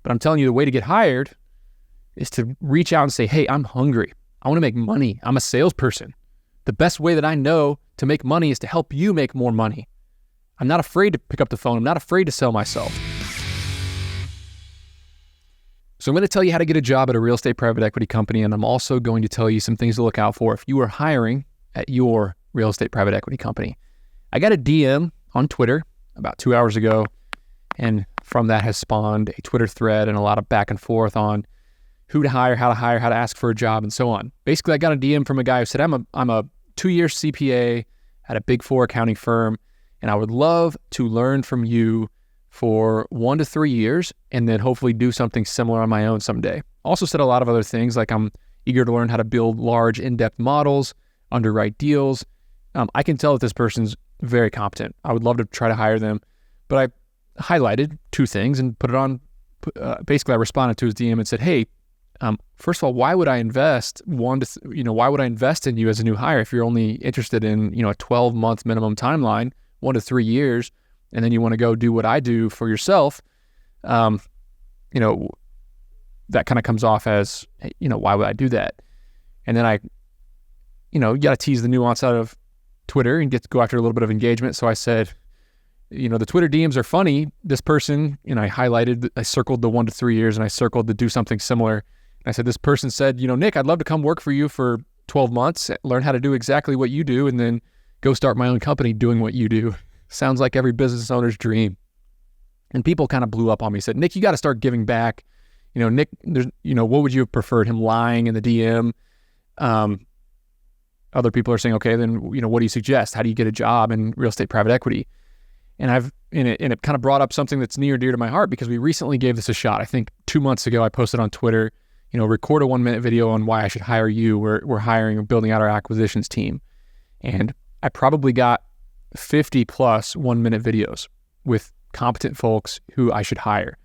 But I'm telling you, the way to get hired is to reach out and say, hey, I'm hungry. I want to make money. I'm a salesperson. The best way that I know to make money is to help you make more money. I'm not afraid to pick up the phone. I'm not afraid to sell myself. So I'm going to tell you how to get a job at a real estate private equity company, and I'm also going to tell you some things to look out for if you are hiring at your real estate private equity company. I got a DM on Twitter about 2 hours ago, and from that has spawned a Twitter thread and a lot of back and forth on who to hire, how to ask for a job, and so on. Basically, I got a DM from a guy who said, I'm a 2-year CPA at a Big 4 accounting firm, and I would love to learn from you for 1 to 3 years and then hopefully do something similar on my own someday. Also said a lot of other things like I'm eager to learn how to build large in-depth models, underwrite deals. I can tell that this person's very competent. I would love to try to hire them, but I highlighted 2 things and put it on. Basically, I responded to his DM and said, hey, first of all, why would I invest why would I invest in you as a new hire if you're only interested in, a 12-month minimum timeline, 1 to 3 years, and then you want to go do what I do for yourself? That kind of comes off as, why would I do that? And then you got to tease the nuance out of Twitter and go after a little bit of engagement. So I said, the Twitter DMs are funny. This person, I circled the 1 to 3 years and I circled to do something similar. And I said, this person said, Nick, I'd love to come work for you for 12 months, learn how to do exactly what you do, and then go start my own company doing what you do. Sounds like every business owner's dream. And people kind of blew up on me, said, Nick, you got to start giving back. Nick, what would you have preferred, him lying in the DM? Other people are saying, okay, then, what do you suggest? How do you get a job in real estate private equity? And it kind of brought up something that's near and dear to my heart because we recently gave this a shot. I think 2 months ago, I posted on Twitter, record a 1-minute video on why I should hire you. We're building out our acquisitions team. And I probably got 50 plus 1-minute videos with competent folks who I should hire.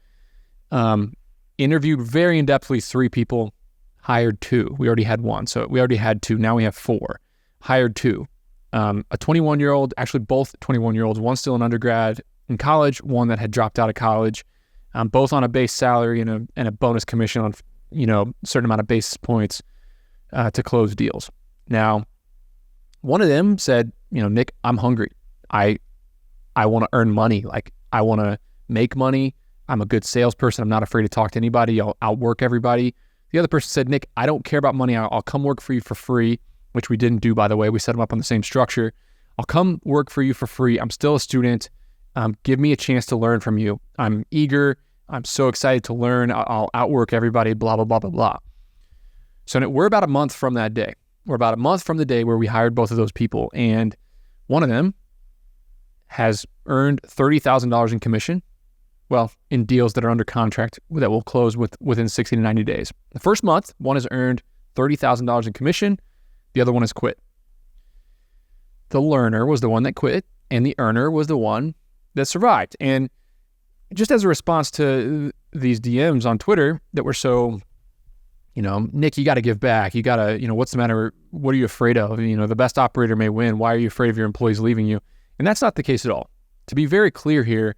Interviewed very in-depthly 3 people, hired 2. We already had 1. So we already had 2. Now we have 4. Hired 2. A 21-year-old, actually both 21-year-olds, one still an undergrad in college, one that had dropped out of college, both on a base salary and a bonus commission on, a certain amount of basis points to close deals. Now, one of them said, Nick, I'm hungry. I want to earn money. Like, I want to make money. I'm a good salesperson. I'm not afraid to talk to anybody. I'll outwork everybody. The other person said, Nick, I don't care about money. I'll come work for you for free, which we didn't do, by the way. We set them up on the same structure. I'll come work for you for free. I'm still a student. Give me a chance to learn from you. I'm eager. I'm so excited to learn. I'll outwork everybody, blah, blah, blah, blah, blah. So we're about a month from that day. We're about a month from the day where we hired both of those people. And one of them has earned $30,000 in commission. Well, in deals that are under contract that will close within 60 to 90 days. The first month, one has earned $30,000 in commission. The other one has quit. The learner was the one that quit, and the earner was the one that survived. And just as a response to these DMs on Twitter that were so, Nick, you got to give back. You got to, what's the matter? What are you afraid of? The best operator may win. Why are you afraid of your employees leaving you? And that's not the case at all. To be very clear here,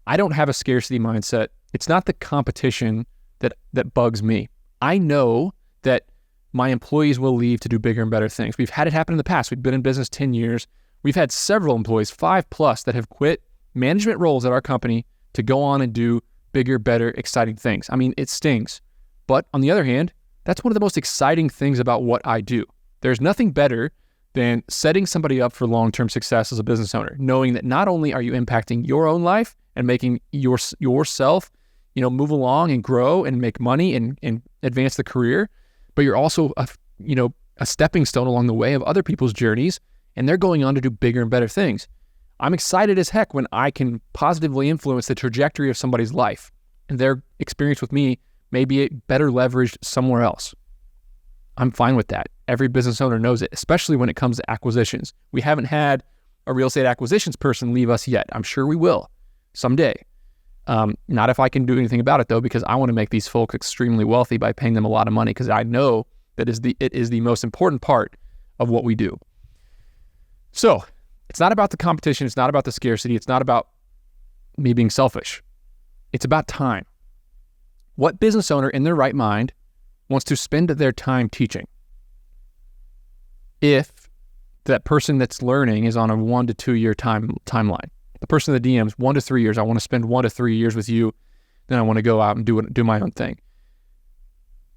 I don't have a scarcity mindset. It's not the competition that bugs me. I know that my employees will leave to do bigger and better things. We've had it happen in the past. We've been in business 10 years. We've had several employees, 5+ that have quit management roles at our company to go on and do bigger, better, exciting things. I mean, it stings. But on the other hand, that's one of the most exciting things about what I do. There's nothing better than setting somebody up for long-term success as a business owner, knowing that not only are you impacting your own life and making yourself, move along and grow and make money and advance the career, but you're also a stepping stone along the way of other people's journeys, and they're going on to do bigger and better things. I'm excited as heck when I can positively influence the trajectory of somebody's life, and their experience with me may be better leveraged somewhere else. I'm fine with that. Every business owner knows it, especially when it comes to acquisitions. We haven't had a real estate acquisitions person leave us yet. I'm sure we will someday. Not if I can do anything about it, though, because I want to make these folks extremely wealthy by paying them a lot of money, because I know that it is the most important part of what we do. So it's not about the competition. It's not about the scarcity. It's not about me being selfish. It's about time. What business owner in their right mind wants to spend their time teaching if that person that's learning is on a 1 to 2 year timeline? The person that DMs 1 to 3 years, I want to spend 1 to 3 years with you, then I want to go out and do my own thing.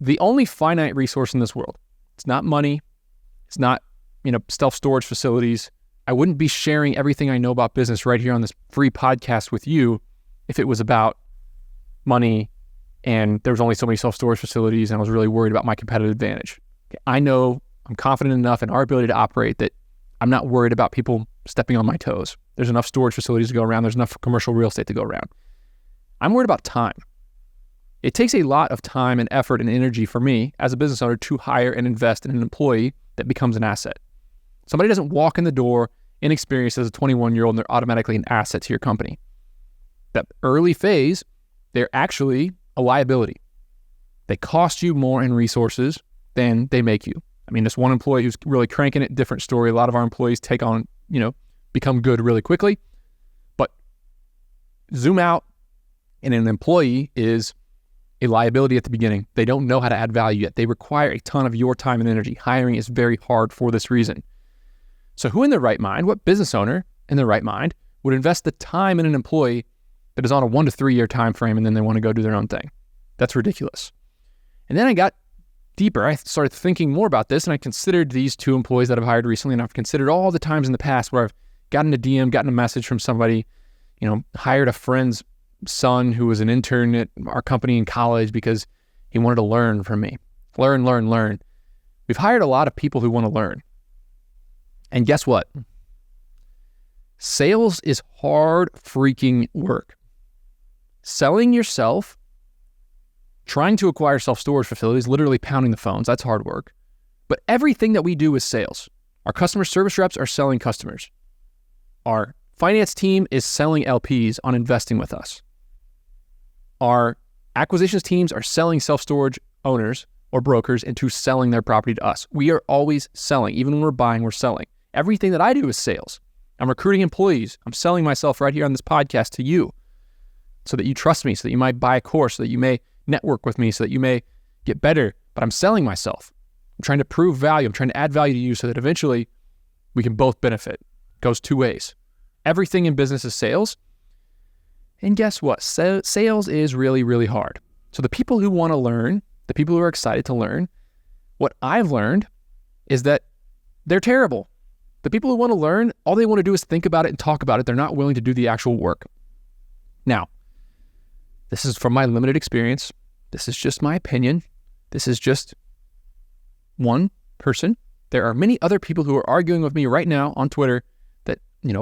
The only finite resource in this world, it's not money, it's not, self-storage facilities. I wouldn't be sharing everything I know about business right here on this free podcast with you if it was about money and there was only so many self-storage facilities and I was really worried about my competitive advantage. I know I'm confident enough in our ability to operate that I'm not worried about people stepping on my toes. There's enough storage facilities to go around. There's enough commercial real estate to go around. I'm worried about time. It takes a lot of time and effort and energy for me as a business owner to hire and invest in an employee that becomes an asset. Somebody doesn't walk in the door inexperienced as a 21-year-old and they're automatically an asset to your company. That early phase, they're actually a liability. They cost you more in resources than they make you. I mean, this one employee who's really cranking it, different story. A lot of our employees take on, become good really quickly. But zoom out, and an employee is a liability at the beginning. They don't know how to add value yet. They require a ton of your time and energy. Hiring is very hard for this reason. So who in their right mind, what business owner in their right mind would invest the time in an employee that is on a 1 to 3 year time frame and then they want to go do their own thing? That's ridiculous. And then I got deeper. I started thinking more about this and I considered these 2 employees that I've hired recently, and I've considered all the times in the past where I've gotten a DM, gotten a message from somebody, hired a friend's son who was an intern at our company in college because he wanted to learn from me. Learn. We've hired a lot of people who want to learn. And guess what? Sales is hard freaking work. Selling yourself, trying to acquire self-storage facilities, literally pounding the phones, that's hard work. But everything that we do is sales. Our customer service reps are selling customers. Our finance team is selling LPs on investing with us. Our acquisitions teams are selling self-storage owners or brokers into selling their property to us. We are always selling. Even when we're buying, we're selling. Everything that I do is sales. I'm recruiting employees. I'm selling myself right here on this podcast to you so that you trust me, so that you might buy a course, so that you may network with me, so that you may get better. But I'm selling myself. I'm trying to prove value. I'm trying to add value to you so that eventually we can both benefit. It goes 2 ways. Everything in business is sales. And guess what? Sales is really, really hard. So the people who want to learn, the people who are excited to learn, what I've learned is that they're terrible. The people who want to learn, all they want to do is think about it and talk about it. They're not willing to do the actual work. Now, this is from my limited experience. This is just my opinion. This is just one person. There are many other people who are arguing with me right now on Twitter that,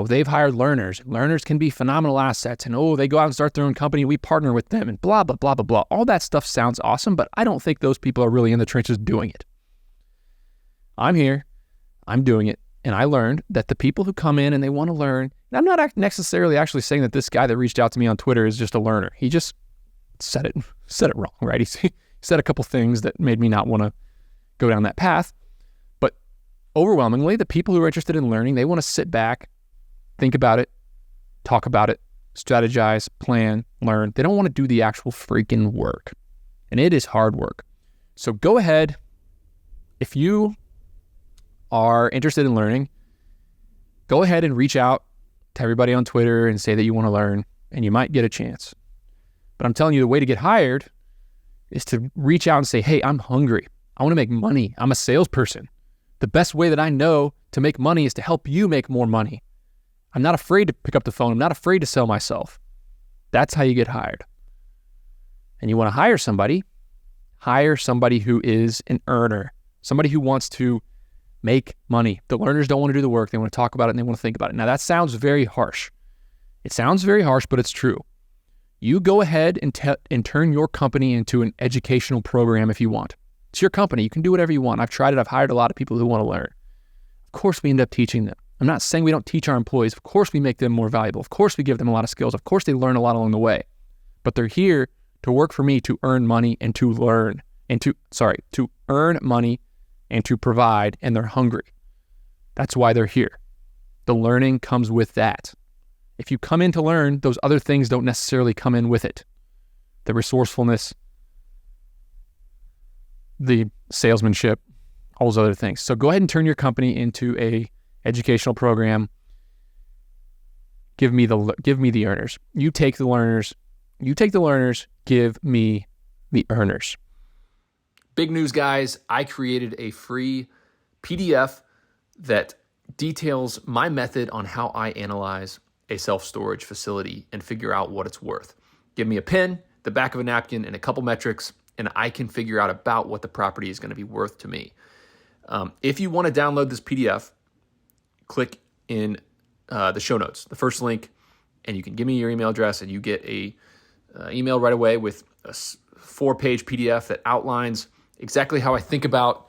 they've hired learners. Learners can be phenomenal assets and, they go out and start their own company. We partner with them and blah, blah, blah, blah, blah. All that stuff sounds awesome, but I don't think those people are really in the trenches doing it. I'm here. I'm doing it. And I learned that the people who come in and they want to learn, and I'm not necessarily actually saying that this guy that reached out to me on Twitter is just a learner. He just said it wrong, right? He said a couple things that made me not want to go down that path. But overwhelmingly, the people who are interested in learning, they want to sit back, think about it, talk about it, strategize, plan, learn. They don't want to do the actual freaking work. And it is hard work. So go ahead. If you are interested in learning, go ahead and reach out to everybody on Twitter and say that you want to learn, and you might get a chance. But I'm telling you, the way to get hired is to reach out and say, hey, I'm hungry. I want to make money. I'm a salesperson. The best way that I know to make money is to help you make more money. I'm not afraid to pick up the phone. I'm not afraid to sell myself. That's how you get hired. And you want to hire somebody who is an earner, somebody who wants to make money. The learners don't want to do the work. They want to talk about it and they want to think about it. Now that sounds very harsh. It sounds very harsh, but it's true. You go ahead and turn your company into an educational program if you want. It's your company. You can do whatever you want. I've tried it. I've hired a lot of people who want to learn. Of course, we end up teaching them. I'm not saying we don't teach our employees. Of course, we make them more valuable. Of course, we give them a lot of skills. Of course, they learn a lot along the way. But they're here to work for me to earn money and to learn and to earn money and to provide, and they're hungry. That's why they're here. The learning comes with that. If you come in to learn, those other things don't necessarily come in with it. The resourcefulness, the salesmanship, all those other things. So go ahead and turn your company into a educational program. Give me the earners. You take the learners. Give me the earners. Big news, guys. I created a free PDF that details my method on how I analyze a self-storage facility and figure out what it's worth. Give me a pen, the back of a napkin, and a couple metrics, and I can figure out about what the property is going to be worth to me. If you want to download this PDF, click in the show notes, the first link, and you can give me your email address, and you get a email right away with a 4-page PDF that outlines exactly how I think about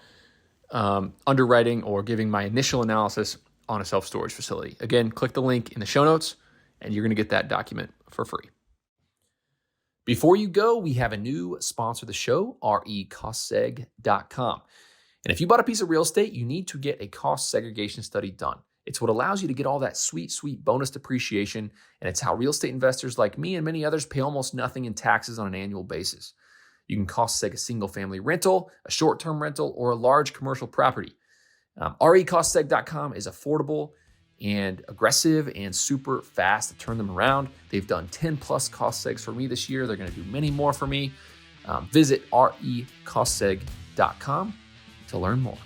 underwriting or giving my initial analysis on a self-storage facility. Again, click the link in the show notes, and you're going to get that document for free. Before you go, we have a new sponsor of the show, recostseg.com. And if you bought a piece of real estate, you need to get a cost segregation study done. It's what allows you to get all that sweet, sweet bonus depreciation, and it's how real estate investors like me and many others pay almost nothing in taxes on an annual basis. You can cost seg a single-family rental, a short-term rental, or a large commercial property. recostseg.com is affordable and aggressive and super fast to turn them around. They've done 10+ cost segs for me this year. They're going to do many more for me. Visit recostseg.com to learn more.